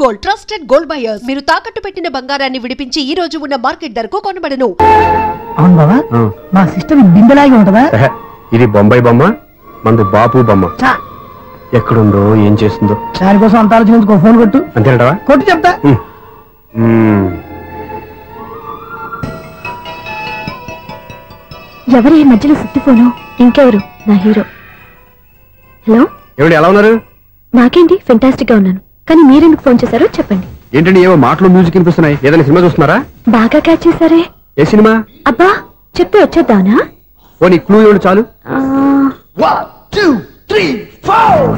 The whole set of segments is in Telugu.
Gold trusted gold buyers. మీరు తాకట్టు పెట్టిన బంగారాన్ని విడిపించి ఈ రోజు ఉన్న మార్కెట్ ధరకు కొనబడను. అవును బావా, మా సిస్టర్ బిందెలాగే ఉంటదా? ఇది బొంబాయి బొమ్మ, మందు బాపు బొమ్మ. ఎక్కడుందో ఏం చేస్తుందో దానికోసం అంత ఆలోచించుకో. ఫోన్ కొట్టు. అంతేనటవా? కొట్టు చెప్తా. ఎవరు ఈ మధ్యలో సుత్తి ఫోను? ఇంకెవరు? నా హీరో. హలో, ఎవరు ఎలా ఉన్నారు? నాకేంటి, ఫెంటాస్టిక్ గా ఉన్నాను. కానీ మీరెందుకు ఫోన్ చేశారో చెప్పండి. ఏంటండి ఏవో మాటలు మ్యూజిక్ వినిపిస్తున్నాయి? ఏదైనా సినిమా చూస్తున్నారా? బాగా క్యాచ్ చేశారే. ఏ సినిమా? అబ్బా, చెప్తే వచ్చేద్దానా? ఓ నీ క్లూ ఇవ్వండి చాలు. 1 2 3 4.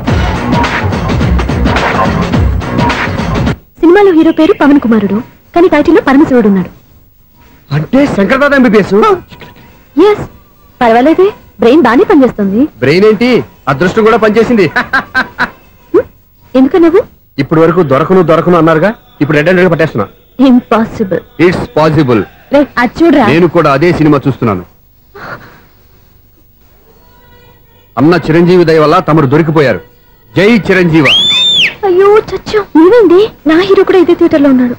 సినిమాలో హీరో పేరు పవన్ కుమారుడు, కానీ టైటిల్లో పరమశివుడు ఉన్నాడు. అంటే శంకర్దాద ఎంబీబీఎస్. ఎస్, పర్వాలేదే, బ్రెయిన్ బానే పనిచేస్తుంది. బ్రెయిన్ ఏంటి, అదృష్టం కూడా పనిచేసింది. ఎందుకన్నావు? ఇప్పటి వరకు దొరకను అన్నారుగా, ఇప్పుడు రెడ్ అండ్ పట్టేస్తున్నా. ఇంపాసిబుల్. It's possible. అది చూడరా. నేను కూడా అదే సినిమా చూస్తున్నాను. అన్న చిరంజీవి దయ వల్ల తమరు దొరికిపోయారు. జై చిరంజీవ. అయ్యో చచ్చా, నీవేంటి? నా హీరో కూడా ఇదే థియేటర్ లో ఉన్నాడు.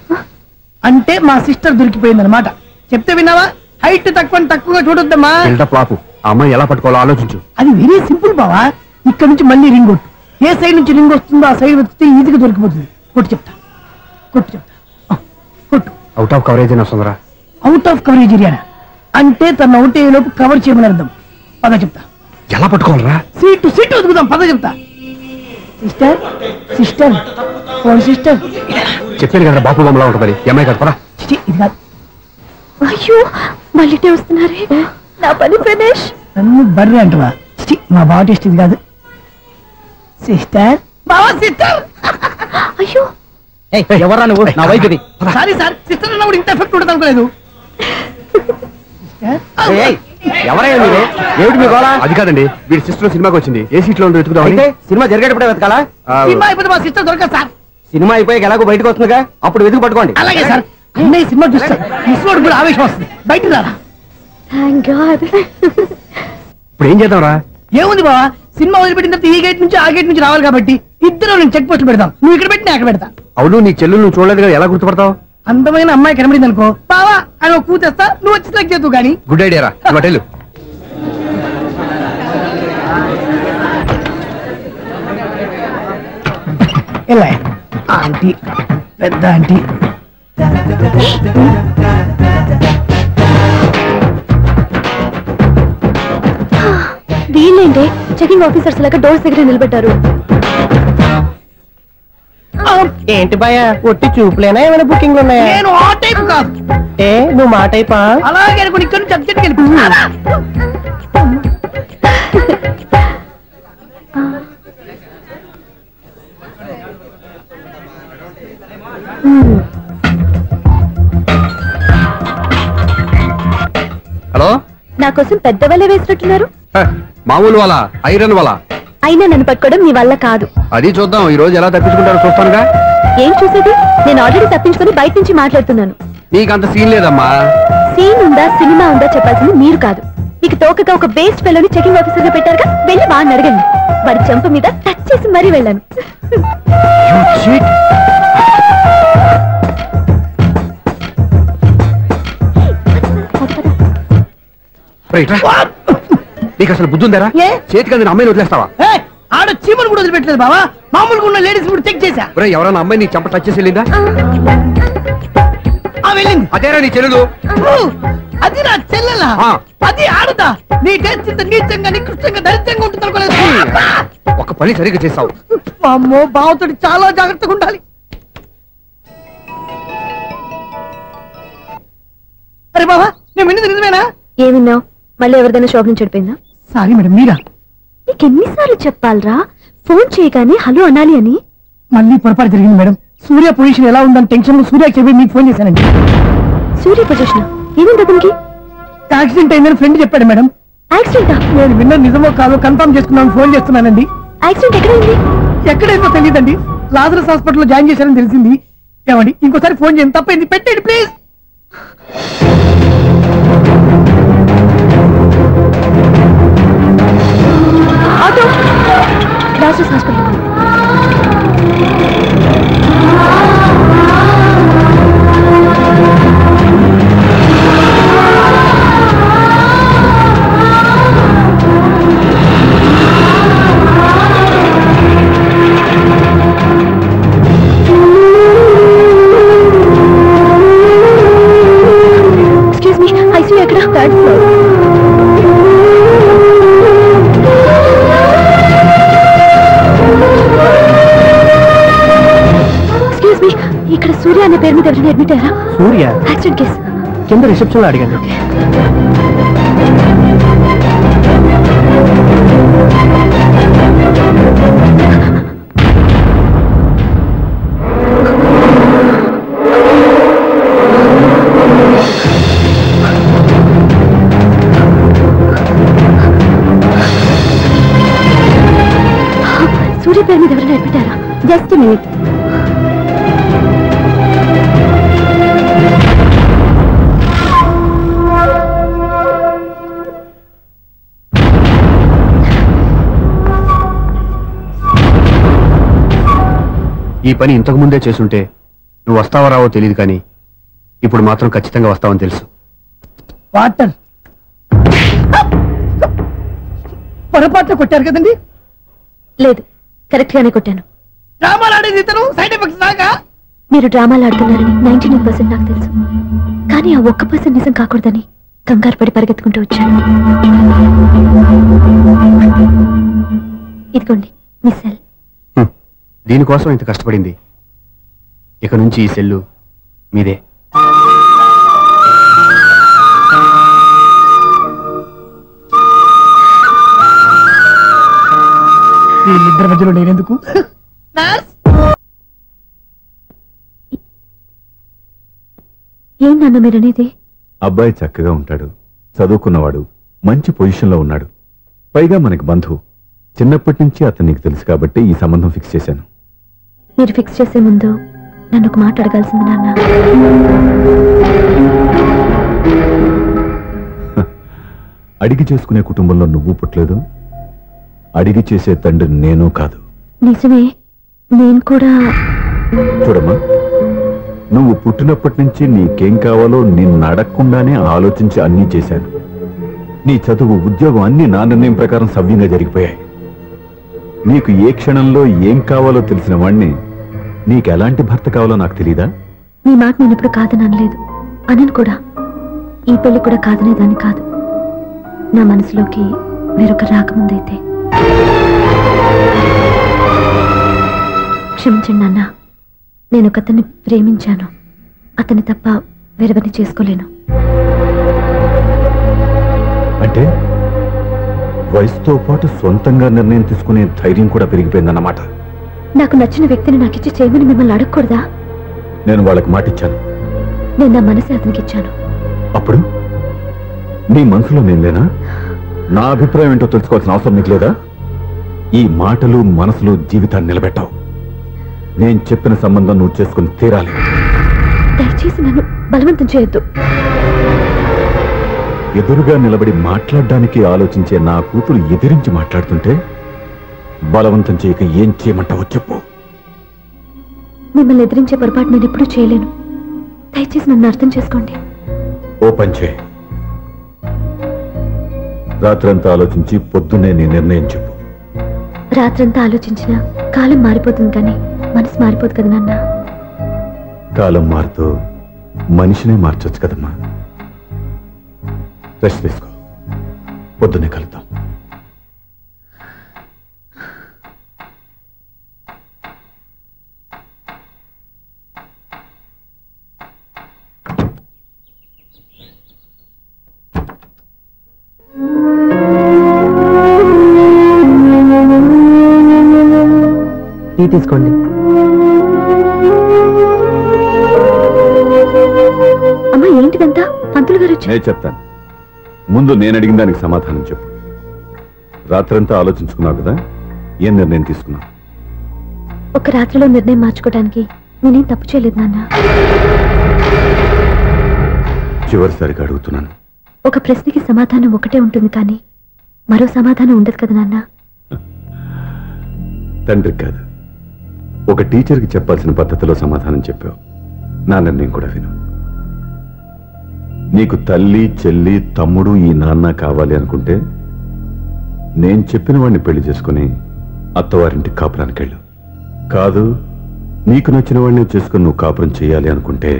అంటే మా సిస్టర్ దొరికిపోయింది అనమాట. చెప్తే విన్నావా? హైట్ తక్కువగా చూడొద్దమ్మా. పాపు, ఆ అమ్మాయి ఎలా పట్టుకోవాలో ఆలోచించు. అది వెరీ సింపుల్ బావా. ఇక్కడ నుంచి మళ్ళీ రింగ్ కొట్టు. ఏ సైడ్ నుంచి రింగ్ వస్తుందో ఆ సైడ్ వెతికితే ఈజీగా దొరికిపోతుంది. కొట్టు చెప్తా. కొట్టు. అవుట్ ఆఫ్ కవరేజ్ అయినా వస్తుందరా? అవుట్ ఆఫ్ కవరేజ్ ఏరియా అంటే తన అవుట్ అయ్యే లోపు కవర్ చేయమని అర్థం. పద చెప్తా. ఎలా పట్టుకోవాలరా? సీటు వెతుకుదాం. పద చెప్తా. సిస్టర్ చెప్పాను కదా బాపు బొమ్మలా ఉంటుందని. అమ్మాయి కదా, పరా. ఇది కాదు. అయ్యో, మళ్ళీ వస్తున్నారే. నా పని ప్రదేశ్. నన్ను బర్రె అంటవా? మా బావ టేస్ట్ ఇది కాదు. సిస్టర్. అయ్యో, ఎవరా నువ్వు? నా వైఫ్ ఇది. సారీ సార్, సిస్టర్ అన్నప్పుడు ఇంత ఎఫెక్ట్ ఉండదు అనుకోలేదు. ఎవరైనా మీరు? ఏమిటి మీ గోళ? అది కాదండి, వీడి సిస్టర్ సినిమాకి వచ్చింది. ఏ సీట్ లో వెతుకుదాం. సినిమా జరిగేటప్పుడే వెతకాలా? సినిమా అయిపోతే మా సిస్టర్ దొరకదు సార్. సినిమా అయిపోయాక ఎలాగో బయటకు వస్తుందిగా, అప్పుడు వెతుకు పట్టుకోండి. అలాగే సార్. అన్నయ్య సినిమా చూస్తారు, మిస్వాడు కూడా ఆవేశం వస్తుంది. బయటకు రారా. Thank God. ఇప్పుడు ఏం చేద్దాంరా? ఏముంది బావా, సినిమా వదిలిపెట్టిన తర్వాత ఈ గేట్ నుంచి ఆ గేట్ నుంచి రావాలి కాబట్టి ఇద్దరు నేను చెక్ పోస్టులు పెడతాం. నువ్వు ఇక్కడ పెట్టి నేను అక్కడ పెడతా. అవును, నీ చెల్లెలు నువ్వు చూడలేదు కదా, ఎలా గుర్తుపడతావు? అందమైన అమ్మాయి కనబడింది అనుకో బావా అని ఒక కూతేస్తా, నువ్వు వచ్చి సెలెక్ట్ చేద్దు. కానీ గుడ్ ఐడియా రా. హోటల్ ఎలా ఆంటీ, పెద్ద ఆంటీ. వీళ్ళేంటి చెకింగ్ ఆఫీసర్స్ లాగా డోర్స్ దగ్గర నిలబెట్టారు? ఏంటి భయ, ఒట్టి చూపులేనా ఏమైనా బుకింగ్ ఉన్నాయా? నేను ఆ టైప్ కాదు. ఏ నువ్వు మా టైపా? అలాగే అనుకుని ఇక్కడ నుంచి అర్జెంట్కి వెళ్ళి హలో. నా కోసం పెద్ద వలే వేసినట్టున్నారు. మామూలు వాళ్ళ, ఐరన్ వాళ్ళ. అయినా నన్ను పట్టుకోవడం మీ వల్ల కాదు. అది చూద్దాం, ఈ రోజు ఎలా తప్పించుకుంటారో చూస్తానుగా. ఏం చూసేది? నేను ఆల్రెడీ తప్పించుకుని బయట నుంచి మాట్లాడుతున్నాను. నీకంత సీన్ లేదమ్మా. సీన్ ఉందా సినిమా ఉందా చెప్పాల్సింది మీరు కాదు. మీకు తోకగా ఒక బేస్ట్ ఫెలోని చెకింగ్ ఆఫీసర్ గా పెట్టారుగా, వెళ్ళి వాడిని అడగండి. వాడి చెంప మీద టచ్ చేసి మరీ వెళ్ళాను. నీకు అసలు బుద్ధి ఉందారా? చేతికి అందిన అమ్మాయిని వదిలేస్తావా? ఆడ చీమను కూడా వదిలిపెట్టలేదు బావా. మామూలుగా ఉన్న లేడీస్ కూడా చెక్ చేశా. ఎవరైనా అమ్మాయి నీ చెంప టచ్ చేసి వెళ్ళిందా? వెళ్ళింది. అదేరా నీ చెల్లెలు? అది నా చెల్లెలా? అది ఆడదా? నీ టేస్ట్ ఇంత నీచంగా నికృష్టంగా దరిద్రంగా ఉంటుంది అనుకోలేదు. ఒక పని సరిగ్గా చేస్తావు. అమ్మో, బావతోటి చాలా జాగ్రత్తగా ఉండాలి. అరే బావా, నేను విన్నది నిజమేనా? ఏమిన్నావు? మళ్ళీ ఎవరిదైనా షాప్ నుంచి చెడిపోయిందా? సారీ మేడం, మీరా? నీకెన్నిసార్లు చెప్పాలరా ఫోన్ చేయగానే హలో అనాలి అని? మళ్ళీ పొరపాటు జరిగింది మేడం. సూర్య పొజిషన్ ఎలా ఉందని టెన్షన్ లో సూర్యకి చెప్పి మీకు ఫోన్ చేశానండి. సూర్య పొజిషన్ ఏముంది అతనికి? యాక్సిడెంట్ అయిందని ఫ్రెండ్ చెప్పాడు మేడం. యాక్సిడెంటా? నేను విన్న నిజమో కాదో కన్ఫర్మ్ చేసుకున్నాను, ఫోన్ చేస్తున్నానండి. యాక్సిడెంట్ ఎక్కడైంది? ఎక్కడైందో తెలియదండి. లాజరస్ హాస్పిటల్లో జాయిన్ చేశారని తెలిసింది. ఏమండి, ఇంకోసారి ఫోన్ చేయండి. తప్పైంది, పెట్టండి ప్లీజ్. Auto Lazarus hospital. ఇక్కడ సూర్య అనే పేరు మీద ఎవరైనా అడ్మిట్ అయ్యారా? సూర్య యాక్సిడెంట్ కేసు కింద రిసెప్షన్ లో అడిగాను. సూర్య పేరు మీద ఎవరైనా అడ్మిట్ అయ్యారా? Just minute. ఈ పని ఇంతకు ముందే చేసుంటే నువ్వు వస్తావో రావో తెలియదు, కానీ ఇప్పుడు మాత్రం ఖచ్చితంగా వస్తావని తెలుసు. వాటర్ పొరపాట్లు కొట్టారు కదండి? లేదు, కరెక్ట్ గానే కొట్టాను. డ్రామాలు ఆడేది ఇతను, సైడ్ ఎఫెక్ట్స్ దాకా. మీరు డ్రామాలు ఆడుతున్నారని 99% నాకు తెలుసు, కానీ ఆ 1% నిజం కాకూడదని కంగారు పడి పరిగెత్తుకుంటూ వచ్చాను. ఇదిగోండి మీ సెల్. దీనికోసం ఇంత కష్టపడింది. ఇక నుంచి ఈ సెల్లు మీదే. వీళ్ళిద్దరి మధ్యలో నేనెందుకు? ఏం నాన్న మీరనేది? అబ్బాయి చక్కగా ఉంటాడు, చదువుకున్నవాడు, మంచి పొజిషన్లో ఉన్నాడు, పైగా మనకి బంధువు. చిన్నప్పటి నుంచి అతను నీకు తెలుసు కాబట్టి ఈ సంబంధం ఫిక్స్ చేశాను. మీరు ఫిక్స్ చేసే ముందు నన్ను ఒక మాట అడగాల్సింది నాన్న. అడిగి చేసుకునే కుటుంబంలో నువ్వు పుట్టలేదు, అడిగి చేసే తండ్రి నేను కాదు. నిజమే, నేను కూడా. చూడమ్మా, నువ్వు పుట్టినప్పటి నుంచి నీకేం కావాలో నిన్ను అడగకుండానే ఆలోచించి అన్నీ చేశాను. నీ చదువు, ఉద్యోగం అన్నీ నా నిర్ణయం ప్రకారం సవ్యంగా జరిగిపోయాయి. నీకు ఏ క్షణంలో ఏం కావాలో తెలిసిన వాణ్ణి నీకు ఎలాంటి భర్త కావాలో నాకు తెలీదా? మీ మాట నేను ఎప్పుడు కాదని అనలేదు, అనను కూడా. ఈ పెళ్లి కూడా కాదనేదాన్ని కాదు. నా మనసులోకి వేరొక రాకముందైతే. క్షమించండి నాన్న, నేను ఒకతన్ని ప్రేమించాను. అతన్ని తప్ప వేరెవరిని చేసుకోలేను. అంటే వయసుతో పాటు సొంతంగా నిర్ణయం తీసుకునే ధైర్యం కూడా పెరిగిపోయిందన్నమాట. నాకు నచ్చిన వ్యక్తిని నాకిచ్చి చేయమని మిమ్మల్ని అడగకూడదా? నేను వాళ్ళకి మాటిచ్చాను. నేను నా మనసే అతనికి ఇచ్చాను. అప్పుడు నీ మనసులో నేను లేనా? నా అభిప్రాయం ఏంటో తెలుసుకోవాల్సిన అవసరం నీకు లేదా? ఈ మాటలు మనసులో జీవితాన్ని నిలబెట్టావు. నేను చెప్పిన సంబంధం నువ్వు చేసుకుని తీరాలి. దయచేసి నన్ను బలవంతం చేయొద్దు. ఎదురుగా నిలబడి మాట్లాడడానికి ఆలోచించే నా కూతురు ఎదిరించి మాట్లాడుతుంటే బలవంతం చేయక ఏం చేయమంటావో చెప్పు. మిమ్మల్ని ఎదిరించే పొరపాటు నేను ఎప్పుడూ చేయలేను. దయచేసి నన్ను అర్థం చేసుకోండి. ఓ పని చేయి, రాత్రంతా ఆలోచించి పొద్దున్నే నీ నిర్ణయం చెప్పు. రాత్రంతా ఆలోచించినా కాలం మారిపోతుంది, కానీ మనసు మారిపోదు కదా నాన్న. కాలం మారుతూ మనిషినే మార్చొచ్చు కదమ్మా. రెస్ట్ తీసుకో, పొద్దున్నే కలుద్దాం. టీ తీసుకోండి. అమ్మా, ఏంటిదంతా? పంతులు గారు వచ్చి. నేను చెప్తాను, ముందు నేను అడిగిన దానికి సమాధానం చెప్పు. రాత్రంతా ఆలోచించుకున్నావు కదా, ఏం నిర్ణయం తీసుకున్నావు? ఒక రాత్రిలో నిర్ణయం మార్చుకోవడానికి నేనేం తప్పు చేయలేదు నాన్న. చివరిసారిగా అడుగుతున్నాను. ఒక ప్రశ్నకి సమాధానం ఒకటే ఉంటుంది, కానీ మరో సమాధానం ఉండదు కదా నాన్న. తండ్రికి కాదు, ఒక టీచర్కి చెప్పాల్సిన పద్ధతిలో సమాధానం చెప్పావు. నా నిర్ణయం కూడా విను. నీకు తల్లి, చెల్లి, తమ్ముడు, ఈ నాన్న కావాలి అనుకుంటే నేను చెప్పిన వాడిని పెళ్లి చేసుకుని అత్తవారింటికి కాపురానికి వెళ్ళు. కాదు, నీకు నచ్చిన వాడిని చేసుకుని నువ్వు కాపురం చేయాలి అనుకుంటే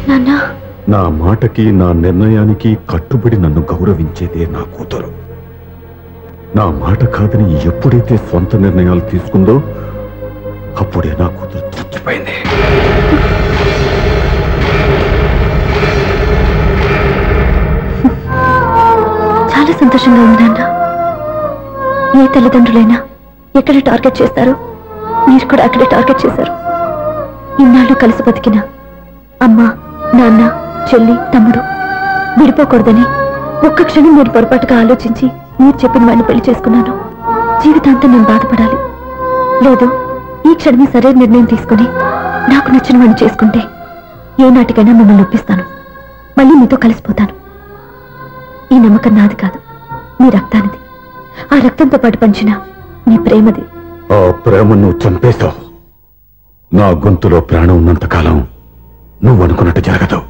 నాన్న, నా మాటకి, నా నిర్ణయానికి కట్టుబడి నన్ను గౌరవించేదే నా కూతురు. నా మాట కాదని ఎప్పుడైతే సొంత నిర్ణయాలు తీసుకుందో అప్పుడే నా కూతురు చచ్చిపోయింది. చాలా సంతోషంగా ఉంది నాన్న. ఏ తల్లిదండ్రులైనా ఎక్కడ టార్గెట్ చేస్తారో మీరు కూడా అక్కడే టార్గెట్ చేశారు. ఇన్నాళ్ళు కలిసి బతికిన అమ్మ, నాన్న, చెల్లి, తమ్ముడు విడిపోకూడదని ఒక్క క్షణం నేను పొరపాటుగా ఆలోచించి మీరు చెప్పిన వాడిని పెళ్లి చేసుకున్నాను. జీవితాంతం నేను బాధపడాలి. లేదు, ఈ క్షణమే సరైన నిర్ణయం తీసుకుని నాకు నచ్చిన వాడిని చేసుకుంటే ఏ నాటికైనా మిమ్మల్ని ఒప్పిస్తాను. మళ్ళీ మీతో కలిసిపోతాను. ఈ నమ్మకం నాది కాదు, మీ రక్తానిది. ఆ రక్తంతో పాటు పంచిన నీ ప్రేమది. ఆ ప్రేమ నువ్వు చంపేశావు. నా గొంతులో ప్రాణం ఉన్నంత కాలం నువ్వు అనుకున్నట్టు జరగదు.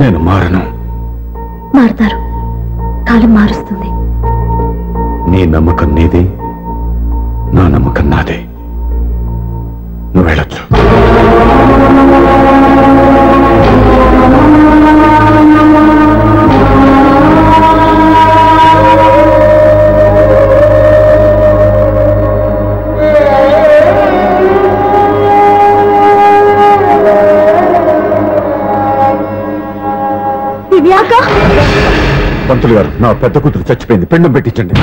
నేను మారను. మారుతారు, కాలం మారుస్తుంది. నీ నమ్మకం నీదే, నా నమ్మకం నాదే. నువ్వు వెళ్ళొచ్చు. పంతులు గారు, నా పెద్ద కూతురు చచ్చిపోయింది, పిండం పెట్టించండి.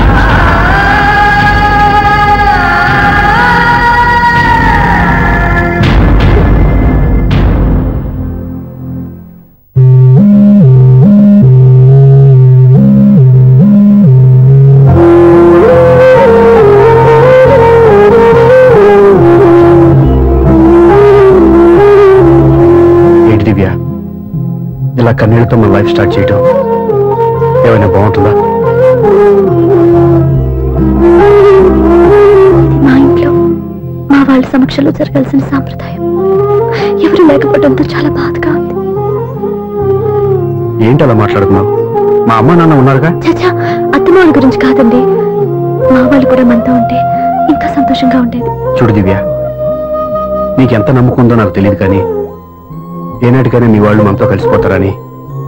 ఏంటి దివ్య, ఇలా కన్నీళ్లతో మన లైఫ్ స్టార్ట్ చేయటం ఏమైనా బాగుంటుందా? మా ఇంట్లో మా వాళ్ళ సమక్షంలో జరగాల్సిన సాంప్రదాయం ఎవరు లేకపోవడంతో చాలా బాధగా ఉంది. ఏంటి అలా మాట్లాడుతున్నావు? మా అమ్మ నాన్న ఉన్నారుగా. చచ్చా, అత్తమాల గురించి కాదండి. మా వాళ్ళు కూడా మనతో ఉంటే ఇంకా సంతోషంగా ఉండేది. చూడు దివ్య, నీకెంత నమ్మకం ఉందో నాకు తెలియదు, కానీ ఏనాటికైనా నీ వాళ్ళు మనతో కలిసిపోతారని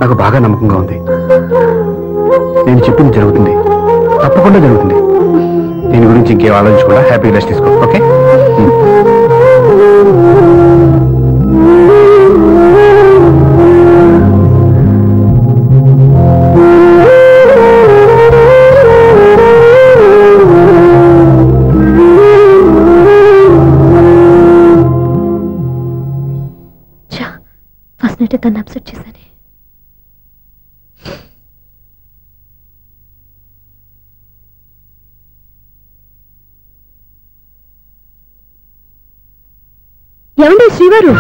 నాకు బాగా నమ్మకంగా ఉంది. నేను చెప్పింది జరుగుతుంది, తప్పకుండా జరుగుతుంది. దీని గురించి ఇంకేం ఆలోచించకుండా హ్యాపీగా రెస్ట్ తీసుకో. ఓకే? ఫస్ట్ నైట్ తను అప్సెట్ చేశాను. ఏమండి శ్రీవారు,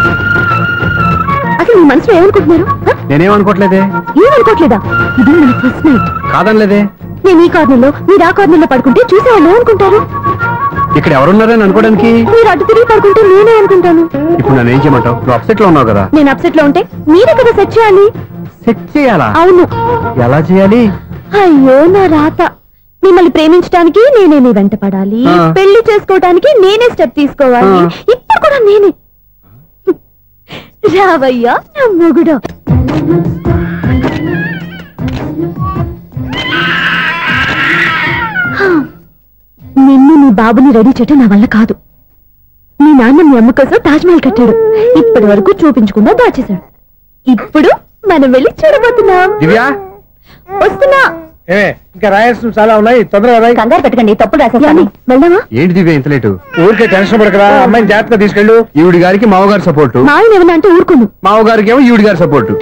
అసలు మీ మనసులో ఏమనుకుంటున్నారు? నేనేమనుకోవట్లేదే. ఏమనుకోవట్లేదా? ఇది మన ఫస్ట్ నైట్. కాదనలేదే. నేను ఈ కార్నర్లో, మీరు ఆ కార్నర్లో పడుకుంటే చూసేవాళ్ళు ఏమనుకుంటారు? ఇక్కడ ఎవరున్నారని అనుకోవడానికి. మీరు అటు తిరిగి పడుకుంటే నేనే అనుకుంటాను. ఇప్పుడు నన్ను ఏం చేయమంటావు? నువ్వు అప్సెట్ లో ఉన్నావు కదా. నేను అప్సెట్ లో ఉంటే మీరే కదా సెట్ చేయాలి. సెట్ చేయాలా? అవును. ఎలా చేయాలి? అయ్యో నా రాత. మిమ్మల్ని ప్రేమించడానికి నేనే మీ వెంట పడాలి, పెళ్లి చేసుకోవడానికి నేనే స్టెప్ తీసుకోవాలి. ఇప్పుడు కూడా నేనే. రావయ్యా నా మొగుడు. నిన్ను నీ బాబుని రెడీ చేయటం నా వల్ల కాదు. మీ నాన్న మీ అమ్మ కోసం తాజ్మహల్ కట్టాడు, ఇప్పటి వరకు చూపించకుండా దాచేశాడు. ఇప్పుడు మనం వెళ్ళి చూడబోతున్నాం. వస్తున్నా. ఇంకా రాయాల్సిన చాలా ఉన్నాయి, తొందరగా కంగారు పెట్టకండి, తప్పుడు రాసేసాను. వెళ్దామా? ఏంటి దివ్య ఇంత లేటు? ఊరికే టెన్షన్ పడకరా, అమ్మాయిని జాగ్రత్తగా తీసుకెళ్ళు. ఈవిడి గారికి మావగారు సపోర్టు, మావయ్య ఏమన్నా అంటే ఊరుకోను. మావగారికి ఏమో ఈవిడి గారి సపోర్టు.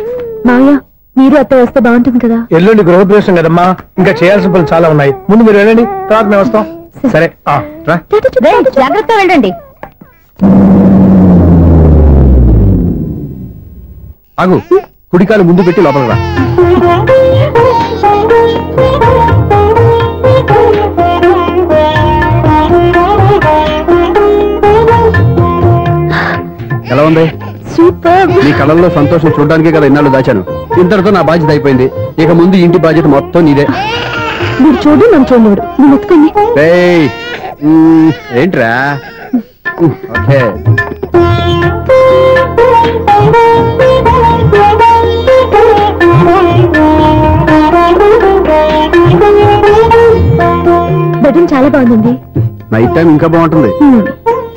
మావయ్య మీరు అత్త వస్తే బాగుంటుంది కదా. ఎల్లుండి గృహప్రవేశం కదమ్మా, ఇంకా చేయాల్సిన పనులు చాలా ఉన్నాయి. ముందు మీరు వెళ్ళండి, తర్వాత మేము వస్తాం. సరే రా. జాగ్రత్తగా వెళ్ళండి. ఆగు, కుడికాలు ముందు పెట్టి లోపల రా. ఎలా ఉంది? సూపర్. నీ కళ్ళల్లో సంతోషం చూడడానికే కదా ఇన్నాళ్ళు దాచాను. ఇంతటితో నా బాధ్యత అయిపోయింది. ఇక ముందు ఇంటి బాధ్యత మొత్తం నీదే. మీరు చూడు, నన్ను చూడలేడు. నేను ఎత్తుకుని ఏంట్రా? ఓకే. బెడ్రూమ్ చాలా బాగుందండి. నైట్ టైం ఇంకా బాగుంటుంది.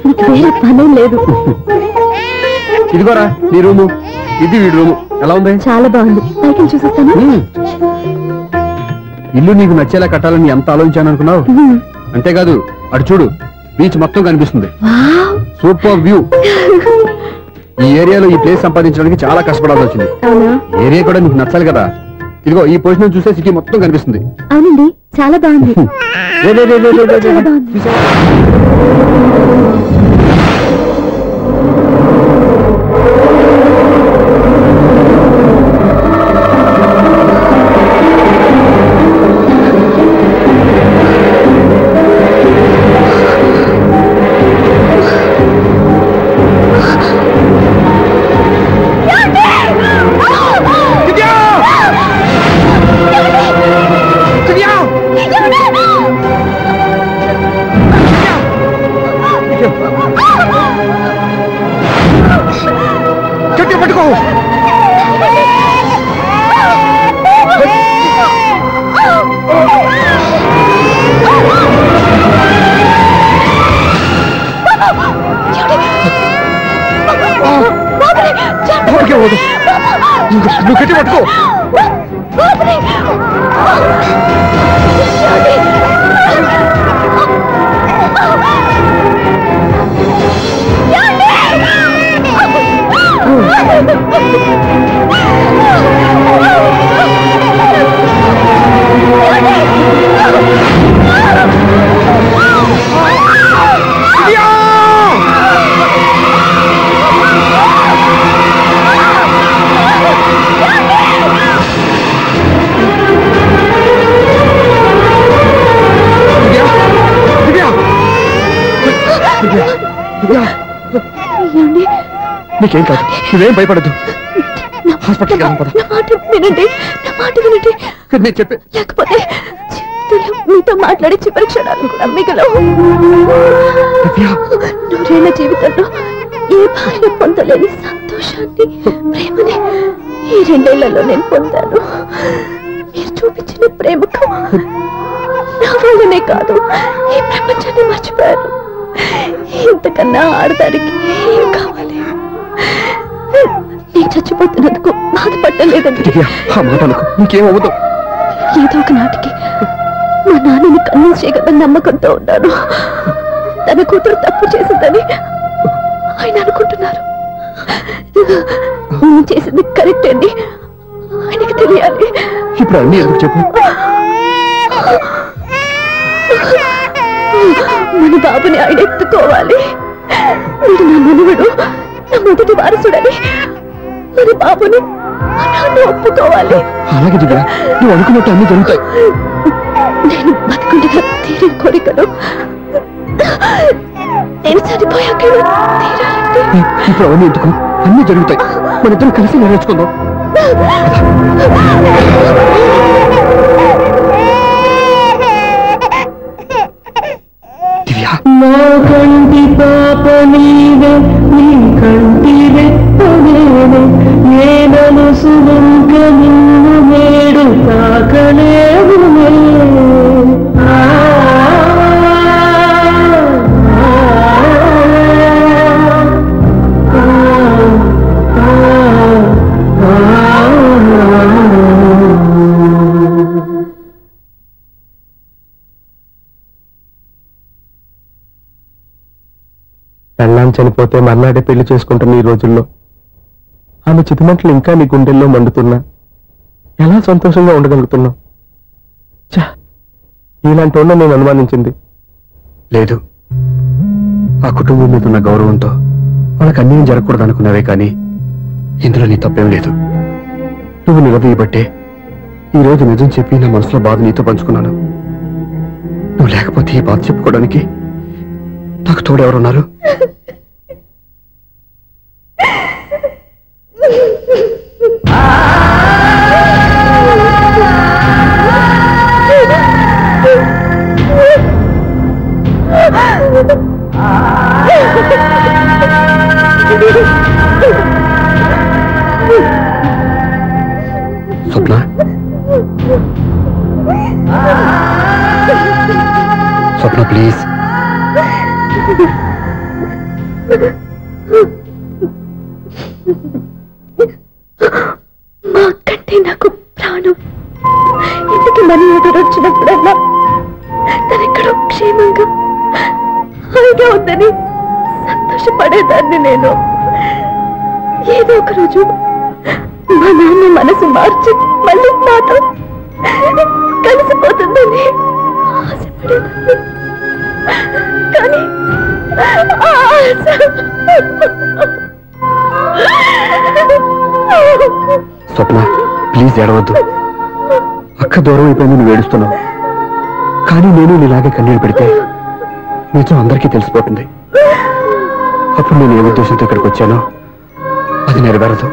మీకు వేరే పనేం లేదు. ఇదిగోరా నీ రూము, ఇది వీడి రూము. ఎలా ఉంది? చాలా బాగుంది. పైకి చూసేస్తాను. ఇల్లు నీకు నచ్చేలా కట్టాలని ఎంత ఆలోచించాను అనుకున్నావు? అంతేకాదు అటు చూడు, బీచ్ మొత్తం కనిపిస్తుంది. Super view. ఈ ఏరియాలో ఈ ప్లేస్ సంపాదించడానికి చాలా కష్టపడాల్సి వచ్చింది. ఏరియా కూడా నీకు నచ్చాలి కదా. ఇదిగో ఈ పొజిషన్ చూస్తే సిటీ మొత్తం కనిపిస్తుంది. అవునండి, చాలా బాగుంది. నువ్వు గట్టి పట్టుకో. నీకేం కాదు, నువ్వేం భయపడద్దు. హాస్పిటల్కి వెళ్దాం పద. వినండి, నా మాట వినండి. నేను చెప్పే లేకపోతే మీతో మాట్లాడే చివరి క్షణాలు కూడా మిగలవు. నూరేళ్ల జీవితంలో ఏ భార్య పొందలేని సంతోషాన్ని, ప్రేమని ఈ 2 ఏళ్లలో నేను పొందాను. మీరు చూపించిన ప్రేమకు నా వాళ్ళనే కాదు, ఈ ప్రపంచాన్ని మర్చిపోయాను. ఇంతకన్నా ఆడదానికి ఏం కావాలి? నేను చచ్చిపోతున్నందుకు బాధపడలేదండి. నీకేమవుతావు? ఏదో ఒక నాటికి మా నాన్నని కన్విన్స్ చేయగలని నమ్మకంతో ఉన్నాను. తన కూతురు తప్పు చేసిందని ఆయన అనుకుంటున్నారు. నేను చేసింది కరెక్ట్ అండి, ఆయనకి తెలియాలి. ఇప్పుడు అన్ని ఎందుకు చెప్పు? మన బాబుని ఆయన ఎత్తుకోవాలి. మీరు నా మనవడు, నా మొదటి వారసుడని మన బాబుని నాన్న ఒప్పుకోవాలి. అలాగే దివ్య, నువ్వు అనుకున్నట్టు అన్ని జరుగుతాయి. నేను బతుకుండగా తీరిన కోరికలు నేను చనిపోయాక తీరాలంటే ఇప్పుడు అవన్నీ ఎందుకు? అన్ని జరుగుతాయి. మన ఇద్దరం కలిసి నేర్చుకుందాం. నా కంటి పాప నీవే, నీ కంటి రెప్పవేనే, ఏ మనసు వంక నిన్ను నేడు తాకలేవునే. పెళ్ళాం చనిపోతే మర్నాడే పెళ్లి చేసుకుంటున్న ఈ రోజుల్లో ఆమె చితిమంటలు ఇంకా నీ గుండెల్లో మండుతున్నా ఎలా సంతోషంగా ఉండగలుగుతున్నావు? ఇలాంటి వాళ్ళని నేను అనుమానించింది లేదు. ఆ కుటుంబం మీద ఉన్న గౌరవంతో వాళ్ళకి అన్యాయం జరగకూడదు అనుకున్నావే కానీ ఇందులో నీ తప్పేం లేదు. నువ్వు నిలదీయబట్టే ఈ రోజు నిజం చెప్పి నా మనసులో బాధ నీతో పంచుకున్నాను. నువ్వు లేకపోతే ఈ బాధ చెప్పుకోవడానికి నాకు తోడెవరున్నారు? స్వప్న, ప్లీజ్. మా అక్కంటే నాకు ప్రాణం. ఇంటికి మనీ ఆర్డర్ వచ్చినప్పుడల్లా తనెక్కడో క్షేమంగా హాయిగా ఉందని సంతోషపడేదాన్ని నేను. ఏదో ఒక రోజు మా నాన్న మనసు మార్చి మళ్ళీ నాతో కలిసిపోతుందని ఆశపడేదాన్ని. కానీ ఆ ఆశ స్వప్న, ప్లీజ్ ఏడవద్దు. అక్క దూరం అయిపోయింది, నువ్వు ఏడుస్తున్నావు. కానీ నేను నీలాగే కన్నీళ్ళు పెడితే నిజం అందరికీ తెలిసిపోతుంది. అప్పుడు నేను ఏ ఉద్దేశంతో ఇక్కడికి వచ్చానో అది నెరవేరదు.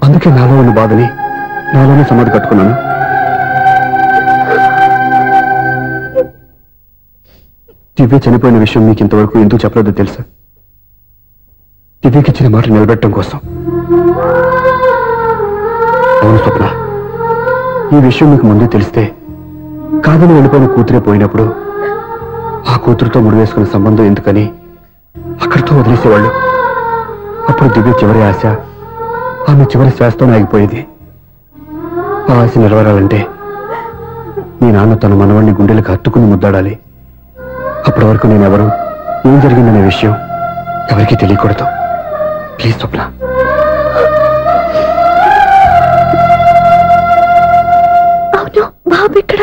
అందుకే నాలో ఉన్న బాధని నాలోనే సమాధి కట్టుకున్నాను. దివ్య చనిపోయిన విషయం మీకు ఇంతవరకు ఎందుకు చెప్పలేదో తెలుసా? దివ్యకి ఇచ్చిన మాట నిలబెట్టడం కోసం. అవును స్వప్న, ఈ విషయం మీకు ముందే తెలిస్తే కాదని వెళ్ళిపోయిన కూతురే పోయినప్పుడు ఆ కూతురుతో ముడివేసుకున్న సంబంధం ఎందుకని అక్కడితో వదిలేసేవాళ్ళు. అప్పుడు దివ్య చివరి ఆశ ఆమె చివరి శ్వాసతోనే ఆగిపోయేది. ఆ ఆశ నిలవరాలంటే మీ నాన్న తన మనవాడిని గుండెలకు హత్తుకుని ముద్దాడాలి. అప్పటి వరకు నేనెవరు, ఏం జరిగిందనే విషయం ఎవరికీ తెలియకూడదు. ప్లీజ్ స్వప్న. అవును, బాబు ఇక్కడ.